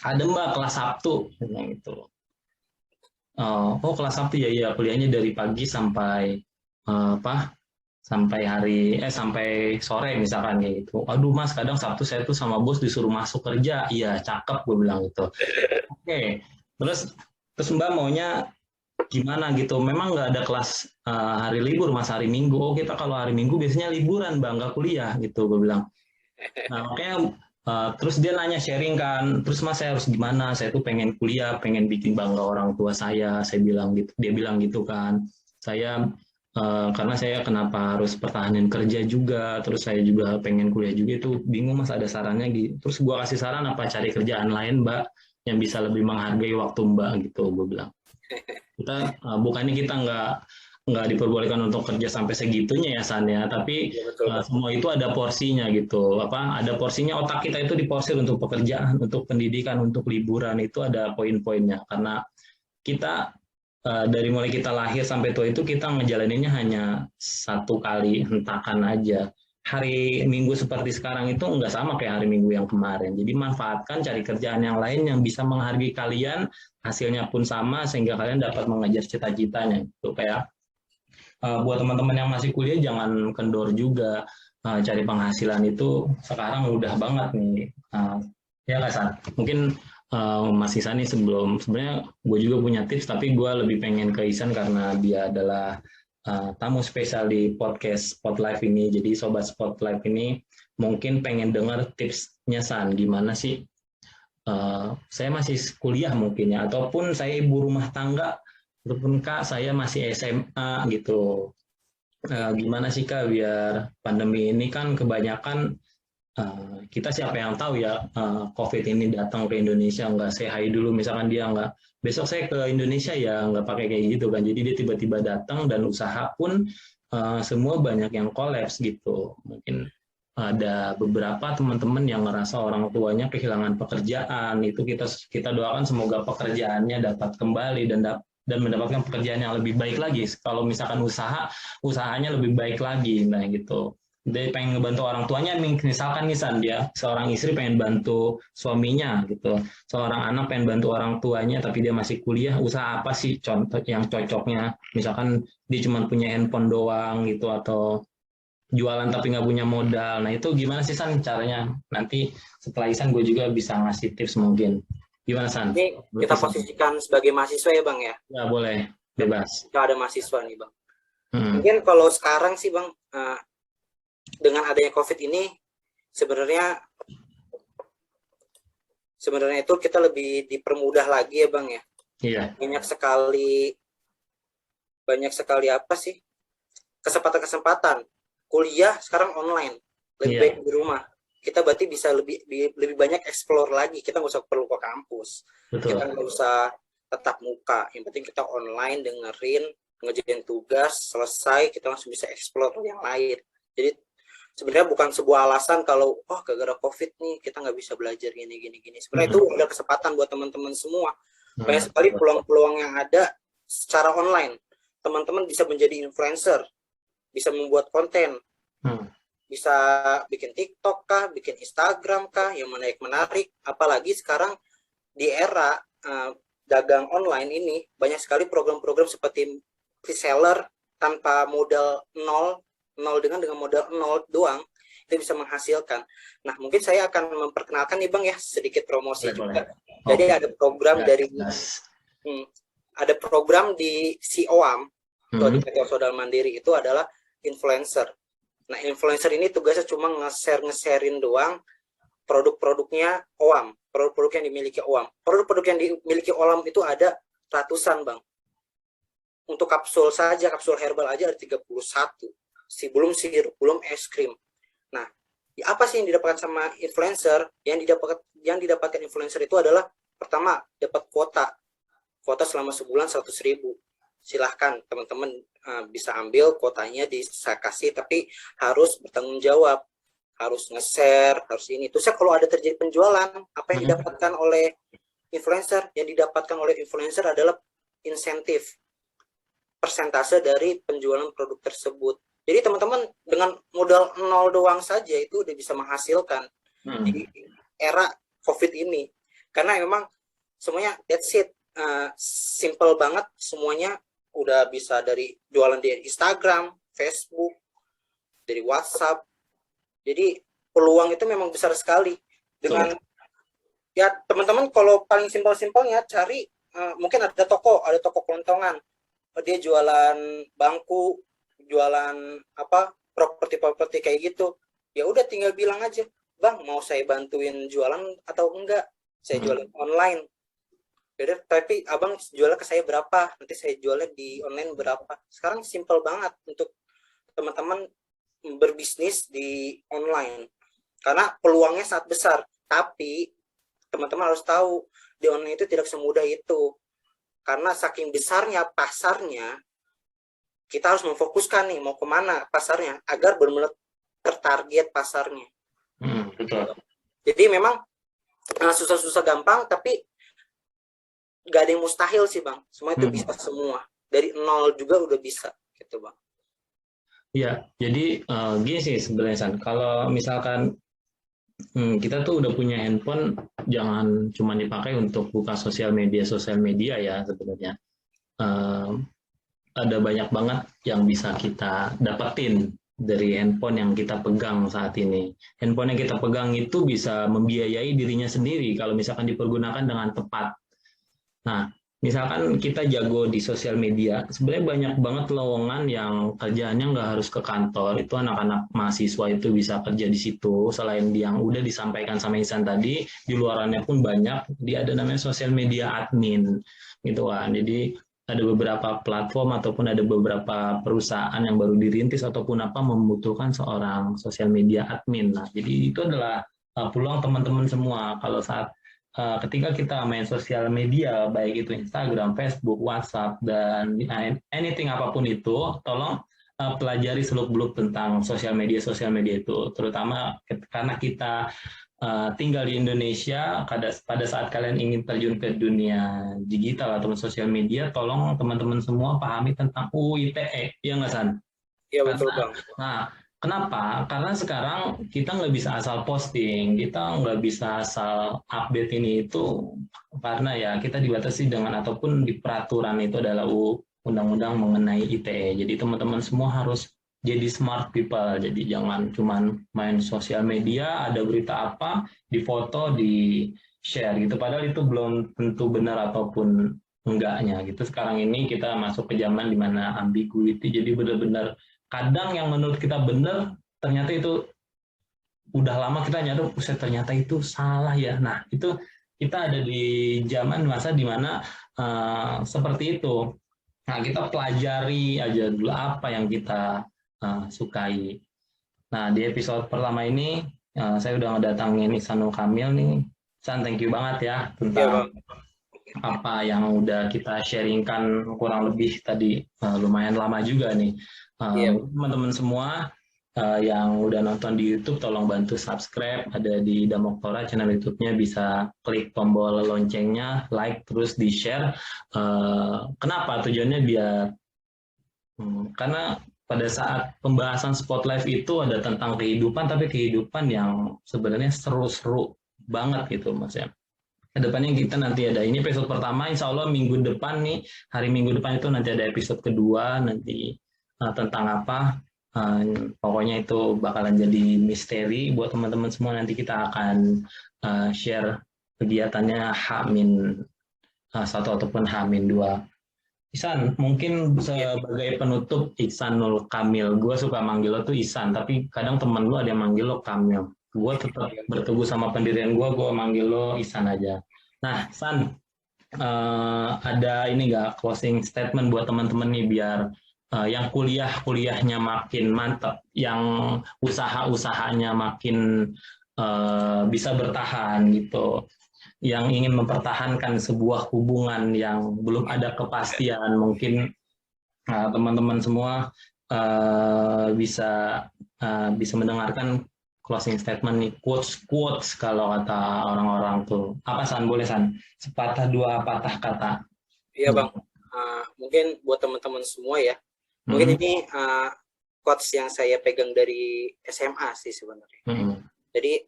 ada Mbak kelas Sabtu. Gitu. Oh, kelas Sabtu ya, iya. Kuliahnya dari pagi sampai sampai sore misalkan kayak gitu. Aduh Mas, kadang Sabtu saya tuh sama bos disuruh masuk kerja. Iya, cakep gue bilang gitu. Oke. Terus Mbak maunya gimana gitu? Memang nggak ada kelas hari libur Mas, hari Minggu. Oh, kita kalau hari Minggu biasanya liburan Bang, nggak kuliah gitu gue bilang. Nah makanya terus dia nanya, sharing kan, terus Mas saya harus gimana? Saya tuh pengen kuliah, pengen bikin bangga orang tua saya bilang gitu. Dia bilang gitu kan. Saya karena saya kenapa harus pertahanin kerja juga, terus saya juga pengen kuliah juga, itu bingung Mas, ada sarannya gitu. Terus gue kasih saran apa, cari kerjaan lain Mbak yang bisa lebih menghargai waktu Mbak gitu, gue bilang. Kita bukannya kita nggak diperbolehkan untuk kerja sampai segitunya ya San ya, tapi semua itu ada porsinya gitu. Ada porsinya, otak kita itu diporsir untuk pekerjaan, untuk pendidikan, untuk liburan, itu ada poin-poinnya. Karena kita dari mulai kita lahir sampai tua itu kita ngejalaninnya hanya satu kali hentakan aja. Hari Minggu seperti sekarang itu nggak sama kayak hari Minggu yang kemarin. Jadi manfaatkan, cari kerjaan yang lain yang bisa menghargai kalian, hasilnya pun sama, sehingga kalian dapat mengejar cita-citanya. Itu kayak buat teman-teman yang masih kuliah, jangan kendor juga. Cari penghasilan itu sekarang mudah banget nih. Ya nggak San? Mungkin Mas Ihsan nih, sebenarnya gue juga punya tips, tapi gue lebih pengen ke Ihsan karena dia adalah tamu spesial di podcast Spotlight ini. Jadi sobat Spotlight ini mungkin pengen dengar tipsnya San, gimana sih saya masih kuliah mungkin ya, ataupun saya ibu rumah tangga, ataupun Kak saya masih SMA gitu. Gimana sih Kak biar pandemi ini kan kebanyakan kita siapa yang tahu ya, COVID ini datang ke Indonesia nggak say hi dulu, misalkan dia nggak, besok saya ke Indonesia ya nggak pakai kayak gitu kan, jadi dia tiba-tiba datang dan usaha pun semua banyak yang kolaps gitu. Mungkin ada beberapa teman-teman yang ngerasa orang tuanya kehilangan pekerjaan, itu kita doakan semoga pekerjaannya dapat kembali dan mendapatkan pekerjaan yang lebih baik lagi. Kalau misalkan usahanya lebih baik lagi, nah gitu. Dia pengen ngebantu orang tuanya, misalkan nih dia seorang istri pengen bantu suaminya gitu, seorang anak pengen bantu orang tuanya tapi dia masih kuliah, usaha apa sih contoh yang cocoknya? Misalkan dia cuma punya handphone doang gitu, atau jualan tapi nggak punya modal. Nah itu gimana sih San caranya? Nanti setelah Isan gue juga bisa ngasih tips mungkin. Gimana San? Ini kita posisikan sebagai mahasiswa ya Bang ya? Ya boleh, bebas. Kita ada mahasiswa nih Bang. Hmm. Mungkin kalau sekarang sih Bang, dengan adanya COVID ini sebenarnya itu kita lebih dipermudah lagi ya Bang ya. Iya. Banyak sekali apa sih kesempatan kuliah sekarang online, lebih baik di rumah. Kita berarti bisa lebih banyak explore lagi. Kita nggak usah perlu ke kampus. Betul. Kita nggak usah tetap muka. Yang penting kita online dengerin, ngerjain tugas, selesai kita langsung bisa explore yang lain. Jadi sebenarnya bukan sebuah alasan kalau gara-gara COVID nih kita nggak bisa belajar gini. Sebenarnya itu ada kesempatan buat teman-teman semua. Banyak sekali peluang-peluang yang ada secara online. Teman-teman bisa menjadi influencer, bisa membuat konten, bisa bikin TikTok kah, bikin Instagram kah, yang menarik. Apalagi sekarang di era dagang online ini banyak sekali program-program seperti reseller tanpa modal nol dengan modal nol doang itu bisa menghasilkan. Nah mungkin saya akan memperkenalkan nih Bang ya, sedikit promosi juga. Jadi ada program ada program di COAM atau di PT Sodal Mandiri, itu adalah influencer. Nah influencer ini tugasnya cuma nge-sharein doang produk-produknya OAM, produk-produk yang dimiliki OAM. Produk-produk yang dimiliki OAM itu ada ratusan Bang. Untuk kapsul saja, kapsul herbal aja ada 31. Belum sirup, belum es krim. Nah, apa sih yang didapatkan sama influencer? Yang didapatkan influencer itu adalah pertama dapat kuota selama sebulan 100.000. Silahkan teman-teman bisa ambil kuotanya, saya kasih, tapi harus bertanggung jawab, harus nge-share, harus ini. Terus kalau ada terjadi penjualan, apa yang didapatkan oleh influencer? Yang didapatkan oleh influencer adalah insentif, persentase dari penjualan produk tersebut. Jadi teman-teman dengan modal nol doang saja itu udah bisa menghasilkan di era COVID ini. Karena memang semuanya that's it, simple banget semuanya. Udah bisa dari jualan di Instagram, Facebook, dari WhatsApp. Jadi peluang itu memang besar sekali. Dengan ya teman-teman kalau paling simpel-simpelnya cari mungkin ada toko kelontongan. Dia jualan bangku, jualan properti kayak gitu. Ya udah tinggal bilang aja, "Bang, mau saya bantuin jualan atau enggak? Saya jualan online." Yaudah, tapi abang jualnya ke saya berapa, nanti saya jualnya di online berapa. Sekarang simple banget untuk teman-teman berbisnis di online karena peluangnya sangat besar. Tapi teman-teman harus tahu di online itu tidak semudah itu, karena saking besarnya pasarnya, kita harus memfokuskan nih mau kemana pasarnya agar benar-benar tertarget pasarnya. Betul. Jadi memang susah-susah gampang, tapi gak ada yang mustahil sih Bang. Semua itu bisa semua. Dari nol juga udah bisa gitu Bang. Iya, jadi gini sih sebenarnya San. Kalau misalkan kita tuh udah punya handphone, jangan cuma dipakai untuk buka sosial media ya sebenarnya. Ada banyak banget yang bisa kita dapetin dari handphone yang kita pegang saat ini. Handphone yang kita pegang itu bisa membiayai dirinya sendiri kalau misalkan dipergunakan dengan tepat. Nah, misalkan kita jago di sosial media, sebenarnya banyak banget lowongan yang kerjaannya nggak harus ke kantor. Itu anak-anak mahasiswa itu bisa kerja di situ. Selain yang udah disampaikan sama Ihsan tadi, di luarannya pun banyak. Dia ada namanya sosial media admin, gitu kan. Jadi ada beberapa platform ataupun ada beberapa perusahaan yang baru dirintis ataupun membutuhkan seorang sosial media admin. Nah, jadi itu adalah peluang teman-teman semua kalau saat ketika kita main sosial media, baik itu Instagram, Facebook, WhatsApp, dan anything apapun itu, tolong pelajari seluk-beluk tentang sosial media itu, terutama karena kita tinggal di Indonesia. Pada saat kalian ingin terjun ke dunia digital atau sosial media, tolong teman-teman semua pahami tentang UU ITE, ya nggak San? Iya betul Karena, Bang. nah, kenapa? Karena sekarang kita nggak bisa asal posting, kita nggak bisa asal update ini itu, karena ya kita dibatasi dengan ataupun di peraturan itu adalah undang-undang mengenai ITE. Jadi teman-teman semua harus jadi smart people. Jadi jangan cuman main sosial media, ada berita apa, difoto, di share gitu. Padahal itu belum tentu benar ataupun enggaknya gitu. Sekarang ini kita masuk ke zaman dimana ambiguity. Jadi benar-benar kadang yang menurut kita benar, ternyata itu udah lama kita nyadar, ternyata itu salah ya. Nah, itu kita ada di zaman masa dimana seperti itu. Nah, kita pelajari aja dulu apa yang kita sukai. Nah, di episode pertama ini saya udah ngedatangin Ihsanul Kamil nih. San, thank you banget ya Iya Bang. tentang apa yang udah kita sharingkan, kurang lebih tadi lumayan lama juga nih. Iya. Teman-teman semua yang udah nonton di YouTube, tolong bantu subscribe, ada di Damoktora channel YouTube-nya, bisa klik tombol loncengnya, like, terus di-share. Kenapa? Tujuannya biar, karena pada saat pembahasan Spotlight itu ada tentang kehidupan, tapi kehidupan yang sebenarnya seru-seru banget gitu Mas ya. Kedepannya kita nanti ada ini episode pertama, insya Allah minggu depan nih, hari Minggu depan itu nanti ada episode kedua, nanti tentang apa, pokoknya itu bakalan jadi misteri buat teman-teman semua. Nanti kita akan share kegiatannya H-1 ataupun H-2. Ihsan, mungkin sebagai penutup, Ihsanul Kamil, gue suka manggil lo tuh Ihsan, tapi kadang teman gue ada yang manggil lo Kamil. Gue tetap berteguh sama pendirian gue manggil lo Ihsan aja. Nah, San, ada ini nggak closing statement buat teman-teman nih, biar yang kuliahnya makin mantap, yang usaha-usahanya makin bisa bertahan gitu, yang ingin mempertahankan sebuah hubungan yang belum ada kepastian, mungkin teman-teman semua bisa mendengarkan closing statement nih, quotes kalau kata orang-orang tuh. Apa San, boleh San? Sepatah dua patah kata. Iya Bang. Mungkin buat teman-teman semua ya. Mungkin ini quotes yang saya pegang dari SMA sih sebenarnya. Jadi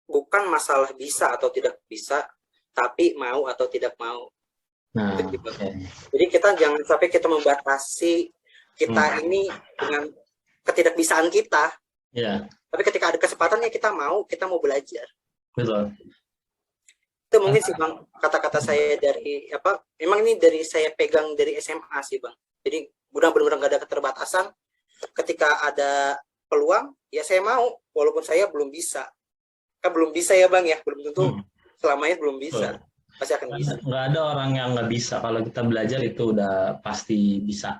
bukan masalah bisa atau tidak bisa, tapi mau atau tidak mau. Nah, Jadi kita jangan sampai kita membatasi kita ini dengan ketidakbisaan kita. Tapi ketika ada kesempatannya kita mau belajar. Betul. Itu mungkin sih Bang kata-kata saya dari apa? Memang ini dari saya pegang dari SMA sih Bang. Jadi benar-benar nggak ada keterbatasan. Ketika ada peluang, ya saya mau, walaupun saya belum bisa. Kan belum bisa ya Bang ya, belum tentu selamanya belum bisa. Pasti akan bisa. Nggak ada orang yang nggak bisa. Kalau kita belajar itu udah pasti bisa.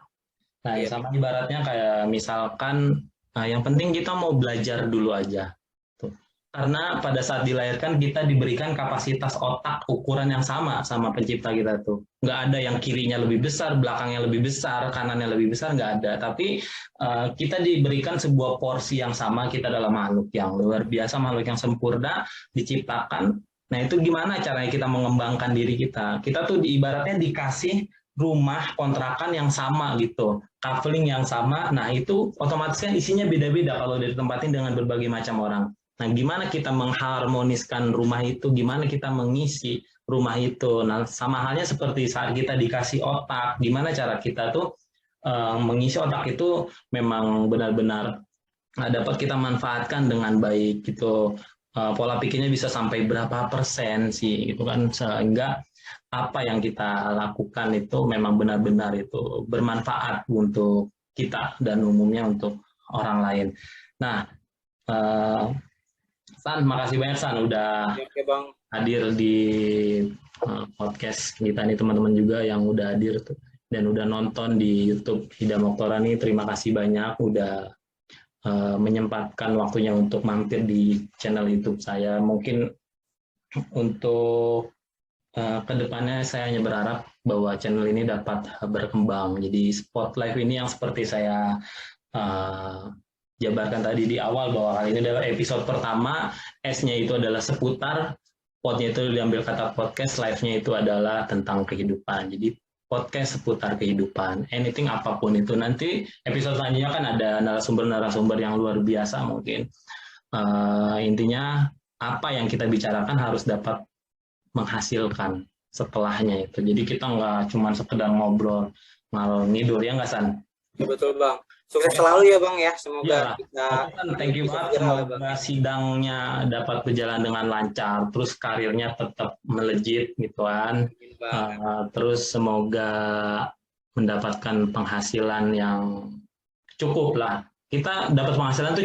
Nah, sama ibaratnya kayak misalkan, yang penting kita mau belajar dulu aja. Tuh. Karena pada saat dilahirkan kita diberikan kapasitas otak ukuran yang sama pencipta kita tuh. Nggak ada yang kirinya lebih besar, belakangnya lebih besar, kanannya lebih besar, nggak ada. Tapi kita diberikan sebuah porsi yang sama, kita adalah makhluk yang luar biasa, makhluk yang sempurna, diciptakan. Nah, itu gimana caranya kita mengembangkan diri kita? Kita tuh ibaratnya dikasih rumah kontrakan yang sama gitu, coupling yang sama. Nah, itu otomatis kan isinya beda-beda kalau ditempatin dengan berbagai macam orang. Nah, gimana kita mengharmoniskan rumah itu, gimana kita mengisi rumah itu. Nah, sama halnya seperti saat kita dikasih otak, gimana cara kita tuh mengisi otak itu memang benar-benar dapat kita manfaatkan dengan baik gitu. Pola pikirnya bisa sampai berapa persen sih gitu kan, sehingga apa yang kita lakukan itu memang benar-benar itu bermanfaat untuk kita dan umumnya untuk orang lain. Nah, San, makasih banyak San udah hadir di podcast kita nih, teman-teman juga yang udah hadir tuh dan udah nonton di YouTube Hidamoktora nih. Terima kasih banyak udah menyempatkan waktunya untuk mampir di channel YouTube saya. Mungkin untuk kedepannya saya hanya berharap bahwa channel ini dapat berkembang. Jadi Spotlight ini yang seperti saya jabarkan tadi di awal, bahwa kali ini adalah episode pertama, S-nya itu adalah seputar, pod-nya itu diambil kata podcast, live-nya itu adalah tentang kehidupan. Jadi podcast seputar kehidupan, anything apapun itu. Nanti episode selanjutnya kan ada narasumber-narasumber yang luar biasa mungkin. Intinya apa yang kita bicarakan harus dapat menghasilkan setelahnya itu. Jadi kita nggak cuma sekedar ngobrol ngalor ngidul, ya nggak San? Betul Bang. Sukses selalu ya Bang ya. Semoga Ya, kita thank you banget. Semoga sidangnya dapat berjalan dengan lancar, terus karirnya tetap melejit gitu kan. Terus semoga mendapatkan penghasilan yang cukup lah. Kita dapat penghasilan tuh